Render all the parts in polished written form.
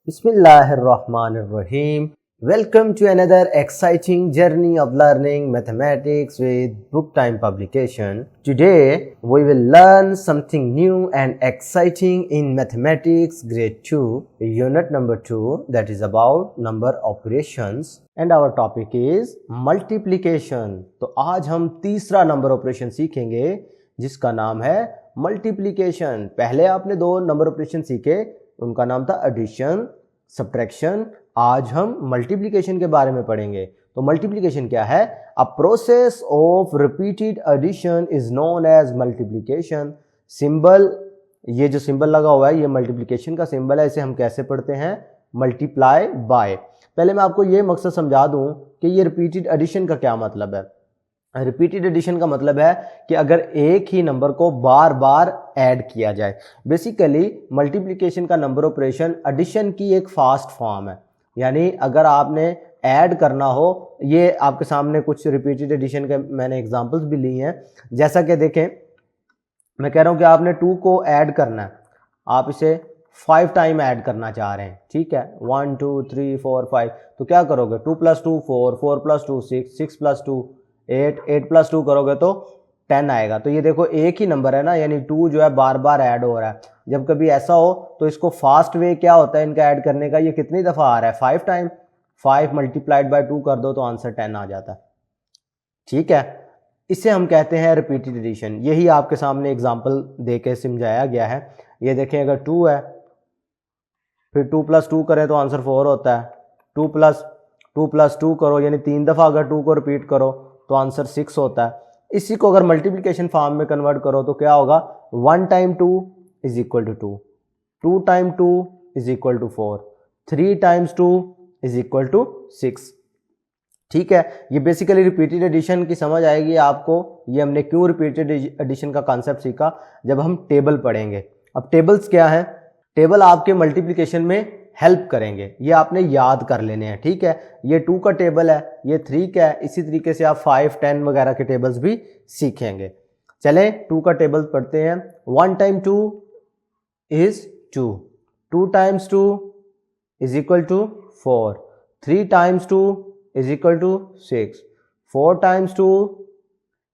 Bismillahirrahmanirrahim. Welcome to another exciting journey of learning mathematics with Book Time publication. Today we will learn something new and exciting in mathematics grade 2 unit number 2, that is about number operations, and our topic is multiplication. तो आज हम तीसरा number operation सीखेंगे जिसका नाम है multiplication. पहले आपने दो नंबर ऑपरेशन सीखे, उनका नाम था एडिशन, सब्ट्रैक्शन. आज हम मल्टीप्लिकेशन के बारे में पढ़ेंगे. तो मल्टीप्लिकेशन क्या है? A process of repeated addition is known as multiplication. Symbol, ये जो सिंबल लगा हुआ है ये मल्टीप्लिकेशन का सिंबल है. इसे हम कैसे पढ़ते हैं? Multiply by. पहले मैं आपको ये मकसद समझा दूं कि ये रिपीटेड एडिशन का क्या मतलब है. रिपीटेड एडिशन का मतलब है कि अगर एक ही नंबर को बार बार ऐड किया जाए. बेसिकली मल्टीप्लिकेशन का नंबर ऑपरेशन एडिशन की एक फास्ट फॉर्म है. यानी अगर आपने ऐड करना हो, ये आपके सामने कुछ रिपीटेड एडिशन के मैंने एग्जांपल्स भी ली हैं. जैसा कि देखें, मैं कह रहा हूं कि आपने 2 को ऐड करना है, आप इसे 5 टाइम ऐड करना चाह रहे हैं. ठीक है, 1 2 3 4 5. तो क्या करोगे? 2 + 2 4, 4 + 2 6, 6 + 2 8, 8 + 2 करोगे तो 10 आएगा. तो ये देखो एक ही नंबर है ना, यानी 2 जो है बार बार ऐड हो रहा है. जब कभी ऐसा हो तो इसको फास्ट वे क्या होता है इनका ऐड करने का, ये कितनी दफ़ा आ रहा है? 5 टाइम. 5 × 2 कर दो तो आंसर 10 आ जाता है. ठीक है, इसे हम कहते हैं रिपीटेड एडिशन. यही आपके सामने एग्जाम्पल दे के समझाया गया है. ये देखें, अगर 2 है फिर 2 + 2 करें तो आंसर 4 होता है. 2 + 2 करो, यानी 3 दफ़ा अगर 2 को रिपीट करो तो आंसर 6 होता है. इसी को अगर मल्टीप्लिकेशन फॉर्म में कन्वर्ट करो तो क्या होगा? 1 × 2 = 2, 2 × 2 = 4, 3 × 2 = 6. ठीक है, ये बेसिकली रिपीटेड एडिशन की समझ आएगी आपको. ये हमने क्यों रिपीटेड एडिशन का कॉन्सेप्ट सीखा, जब हम टेबल पढ़ेंगे. अब टेबल्स क्या है? टेबल आपके मल्टीप्लिकेशन में हेल्प करेंगे, ये आपने याद कर लेने हैं. ठीक है, ये 2 का टेबल है, ये 3 का है. इसी तरीके से आप 5 10 वगैरह के टेबल्स भी सीखेंगे. चलें 2 का टेबल पढ़ते हैं. 1 × 2 is 2, 2 × 2 = 4, 3 × 2 = 6, 4 × 2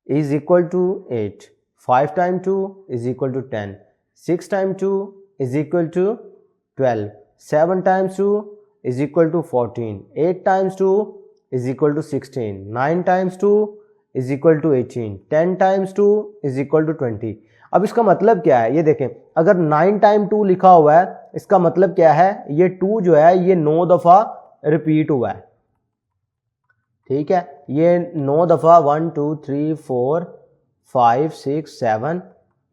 = 8, 5 × 2 = 10, 6 × 2 = 12, 7 × 2 = 14, 8 × 2 = 16, 9 × 2 = 18, 10 × 2 = 20. अब इसका मतलब क्या है ये देखें. अगर 9 × 2 लिखा हुआ है, इसका मतलब क्या है? ये 2 जो है ये 9 दफ़ा रिपीट हुआ है. ठीक है, ये 9 दफ़ा 1 2 3 4 5 6 7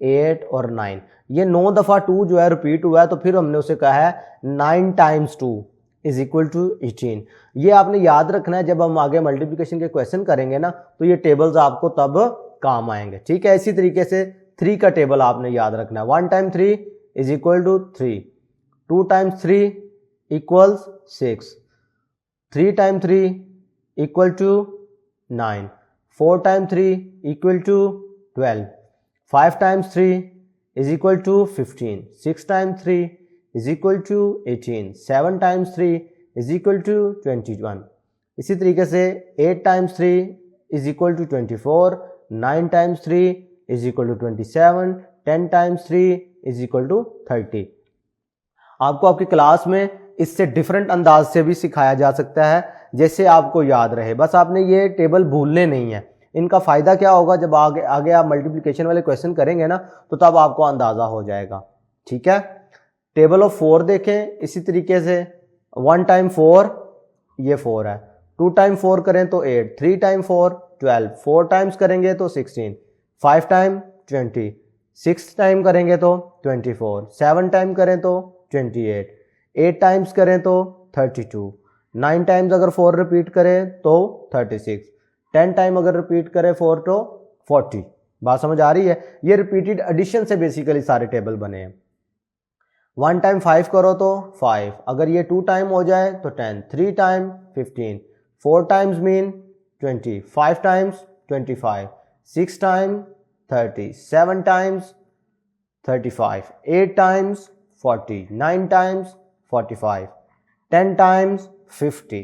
8 और 9, ये 9 दफ़ा 2 जो है रिपीट हुआ है. तो फिर हमने उसे कहा है 9 × 2 = 18. ये आपने याद रखना है. जब हम आगे मल्टीप्लिकेशन के क्वेश्चन करेंगे ना, तो ये टेबल्स आपको तब काम आएंगे. ठीक है, इसी तरीके से 3 का टेबल आपने याद रखना है. 1 × 3 = 3, 2 × 3 = 6, 3 × 3 = 9, 4 × 3 = 12, 5 × 3 = 15, 6 × 3 = 18, 7 × 3 = 21. इसी तरीके से 8 × 3 = 24, 9 × 3 = 27, 10 × 3 = 30. आपको आपकी क्लास में इससे डिफरेंट अंदाज से भी सिखाया जा सकता है, जैसे आपको याद रहे. बस आपने ये टेबल भूलने नहीं है. इनका फ़ायदा क्या होगा, जब आगे आप मल्टीप्लिकेशन वाले क्वेश्चन करेंगे ना, तो तब आपको अंदाज़ा हो जाएगा. ठीक है, टेबल ऑफ 4 देखें. इसी तरीके से 1 × 4 ये 4 है, 2 × 4 करें तो 8, 3 × 4 12, 4 टाइम्स करेंगे तो 16, 5 टाइम 20, 6 टाइम करेंगे तो 24, 7 टाइम करें तो 28, 8 टाइम्स करें तो 32, 9 टाइम्स अगर 4 रिपीट करें तो 36, 10 टाइम अगर रिपीट करें 4 तो 40. बात समझ आ रही है? ये रिपीटेड एडिशन से बेसिकली सारे टेबल बने हैं. 1 × 5 करो तो 5, अगर ये 2 टाइम हो जाए तो 10, 3 time 15, 4 times mean 20, 5 times 25, 6 time 30, 7 times 35, 8 times 40, 9 times 45, 10 times 50।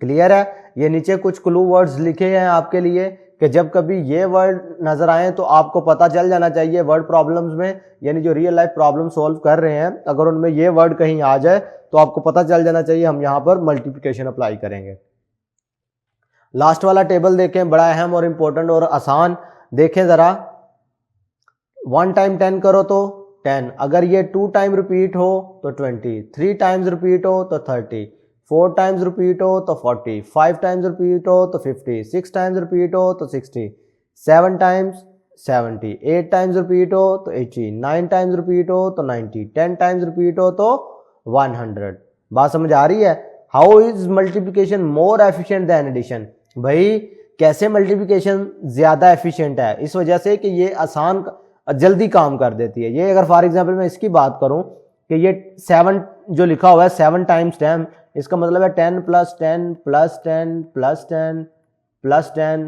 Clear है? ये नीचे कुछ क्लू वर्ड्स लिखे हैं आपके लिए कि जब कभी ये वर्ड नजर आए तो आपको पता चल जाना चाहिए वर्ड प्रॉब्लम्स में, यानी जो रियल लाइफ प्रॉब्लम सॉल्व कर रहे हैं अगर उनमें ये वर्ड कहीं आ जाए तो आपको पता चल जाना चाहिए हम यहां पर मल्टीप्लिकेशन अप्लाई करेंगे। लास्ट वाला टेबल देखें, बड़ा अहम और इंपॉर्टेंट और आसान। देखें जरा, 1 टाइम 10 करो तो 10, अगर ये 2 टाइम रिपीट हो तो 20, 3 टाइम्स रिपीट हो तो 30, 4 टाइम्स रिपीट हो तो 40, 5 टाइम्स रिपीट हो तो 50, 6 टाइम्स रिपीट हो तो 60, 7 टाइम्स 70, 8 टाइम्स रिपीट हो तो 80, 9 टाइम्स रिपीट हो तो 90, 10 टाइम्स रिपीट हो तो 100। बात समझ आ रही है? How is multiplication more efficient than addition? भाई कैसे मल्टीप्लिकेशन ज्यादा एफिशिएंट है? इस वजह से कि ये आसान जल्दी काम कर देती है। ये अगर फॉर एग्जांपल मैं इसकी बात करूं कि ये 7 जो लिखा हुआ है 7 टाइम्स 10, इसका मतलब है 10 plus 10 plus 10 plus 10 plus 10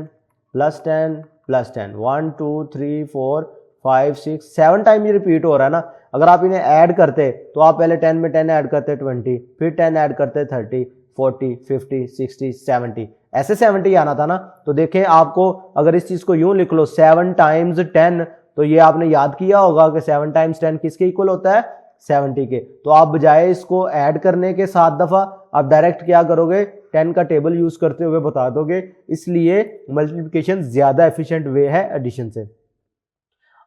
plus 10 plus 10, 1 2 3 4 5 6 7 time ये रिपीट हो रहा है ना। अगर आप इन्हें ऐड करते तो आप पहले 10 में 10 ऐड करते 20, फिर 10 ऐड करते 30, 40, 50, 60, 70, ऐसे 70 आना था ना। तो देखें, आपको अगर इस चीज को यूं लिख लो 7 टाइम्स 10, तो ये आपने याद किया होगा कि 7 टाइम्स 10 किसके इक्वल होता है? 70 के। तो आप बजाय इसको ऐड करने के 7 दफा आप डायरेक्ट क्या करोगे? 10 का टेबल यूज करते हुए बता दोगे। इसलिए मल्टीप्लिकेशन ज्यादा एफिशिएंट वे है एडिशन से।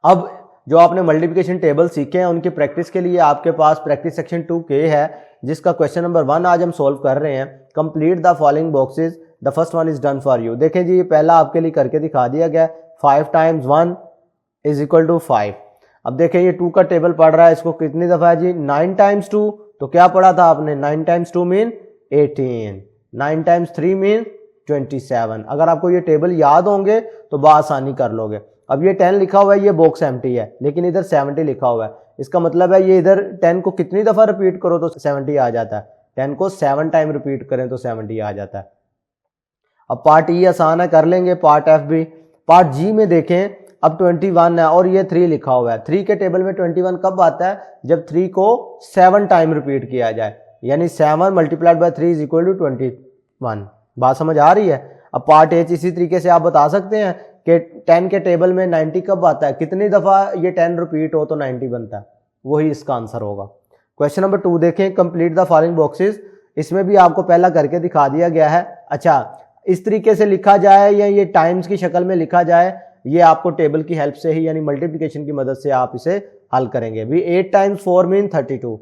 अब जो आपने मल्टीप्लिकेशन टेबल सीखे हैं उनकी प्रैक्टिस के लिए आपके पास प्रैक्टिस सेक्शन 2K है, जिसका क्वेश्चन नंबर 1 आज हम सोल्व कर रहे हैं। Complete the following boxes, the first one is done for you. देखें जी, ये पहला आपके लिए करके दिखा दिया गया। 5 टाइम्स 1 इज इक्वल टू 5। अब देखें ये 2 का टेबल पढ़ रहा है, इसको कितनी दफा है जी? 9 टाइम्स 2, तो क्या पढ़ा था आपने? 9 टाइम्स 2 मीन 18, 9 टाइम्स 3 मीन 27। अगर आपको ये टेबल याद होंगे तो बआसानी कर लोगे। अब ये 10 लिखा हुआ है, ये बॉक्स एम्प्टी है, लेकिन इधर 70 लिखा हुआ है। इसका मतलब है ये इधर 10 को कितनी दफा रिपीट करो तो 70 आ जाता है। 10 को 7 टाइम रिपीट करें तो 70 आ जाता है। अब पार्ट ई आसान है, कर लेंगे। पार्ट एफ भी। पार्ट जी में देखें, अब 21 है और ये 3 लिखा हुआ है। 3 के टेबल में 21 कब आता है? जब 3 को 7 टाइम रिपीट किया जाए, यानी 7 multiplied by 3 is equal to 21। बात समझ आ रही है? अब पार्ट एच इसी तरीके से आप बता सकते हैं कि 10 के टेबल में 90 कब आता है? कितनी दफा ये 10 रिपीट हो तो 90 बनता है? वही इसका आंसर होगा। क्वेश्चन नंबर 2 देखें, कंप्लीट द फॉलोइंग बॉक्सेस। इसमें भी आपको पहला करके दिखा दिया गया है। अच्छा, इस तरीके से लिखा जाए या ये टाइम्स की शक्ल में लिखा जाए, ये आपको टेबल की हेल्प से ही यानी मल्टीप्लिकेशन की मदद से आप इसे हल करेंगे। भी 8 टाइम्स 4 मीन 32।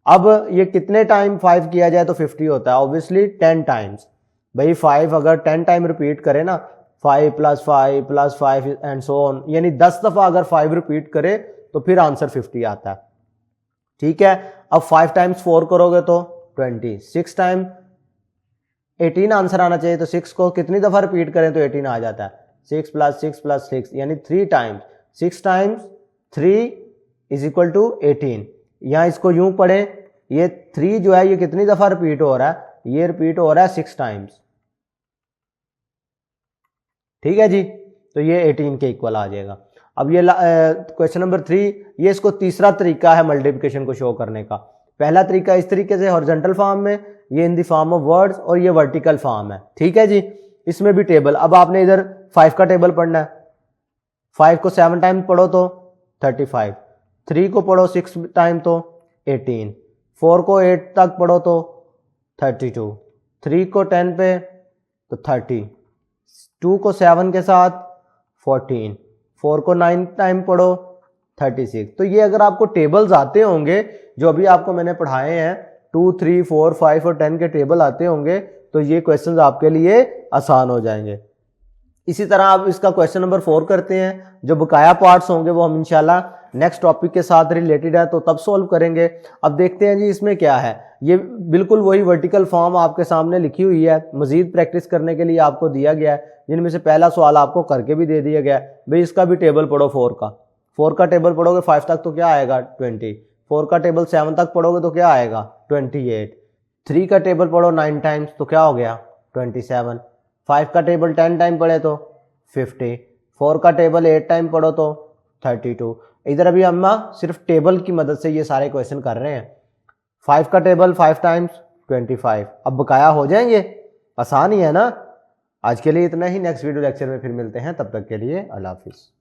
अब ये कितने टाइम 5 किया जाए तो 50 होता है? Obviously 10 times. भाई 5 अगर 10 टाइम रिपीट करे ना, 5 plus 5 plus 5 and so on, यानी 10 दफा अगर 5 रिपीट करे तो फिर आंसर 50 आता है। ठीक है। अब 5 टाइम्स 4 करोगे तो 20, 6 टाइम 18 आंसर आना चाहिए, तो 6 को कितनी दफा रिपीट करें तो 18 आ जाता है? 6 प्लस 6 प्लस 6 यानी 3 times. 6 times 3 is equal to 18। यहां इसको यूं पढ़ें, ये 3 जो है ये कितनी दफा रिपीट हो रहा है? ये रिपीट हो रहा है 6 टाइम्स। ठीक है जी, तो ये 18 के इक्वल आ जाएगा। अब ये क्वेश्चन नंबर 3, ये इसको तीसरा तरीका है मल्टीप्लिकेशन को शो करने का। पहला तरीका इस तरीके से हॉरिजॉन्टल फॉर्म में, ये in the form of words, और ये वर्टिकल फॉर्म है। ठीक है जी, इसमें भी टेबल। अब आपने इधर 5 का टेबल पढ़ना है। 5 को 7 टाइम पढ़ो तो 35, 3 को पढ़ो 6 टाइम तो 18, 4 को 8 तक पढ़ो तो 32, 3 को 10 पे तो 30, 2 को 7 के साथ 14, 4 को 9 टाइम पढ़ो 36। तो ये अगर आपको टेबल्स आते होंगे जो अभी आपको मैंने पढ़ाए हैं, 2, 3, 4, 5 और 10 के टेबल आते होंगे, तो ये क्वेश्चंस आपके लिए आसान हो जाएंगे। इसी तरह आप इसका क्वेश्चन नंबर 4 करते हैं। जो बकाया पार्ट्स होंगे वो हम इंशाल्लाह नेक्स्ट टॉपिक के साथ रिलेटेड है तो तब सॉल्व करेंगे। अब देखते हैं जी इसमें क्या है। ये बिल्कुल वही वर्टिकल फॉर्म आपके सामने लिखी हुई है, मजीद प्रैक्टिस करने के लिए आपको दिया गया है, जिनमें से पहला सवाल आपको करके भी दे दिया गया है। भाई इसका भी टेबल पढ़ो 4 का टेबल पढ़ोगे 5 तक तो क्या आएगा 20, 4 का टेबल 7 तक पढ़ोगे तो क्या आएगा 28, 3 का टेबल पढ़ो 9 टाइम्स तो क्या हो गया 27, 5 का टेबल 10 टाइम पढ़े तो 50, 4 का टेबल 8 टाइम पढ़ो तो 32। इधर अभी हम सिर्फ टेबल की मदद से ये सारे क्वेश्चन कर रहे हैं। 5 का टेबल 5 टाइम्स 25। अब बकाया हो जाएंगे, आसान ही है ना। आज के लिए इतना ही, नेक्स्ट वीडियो लेक्चर में फिर मिलते हैं, तब तक के लिए अल्लाह हाफिज़।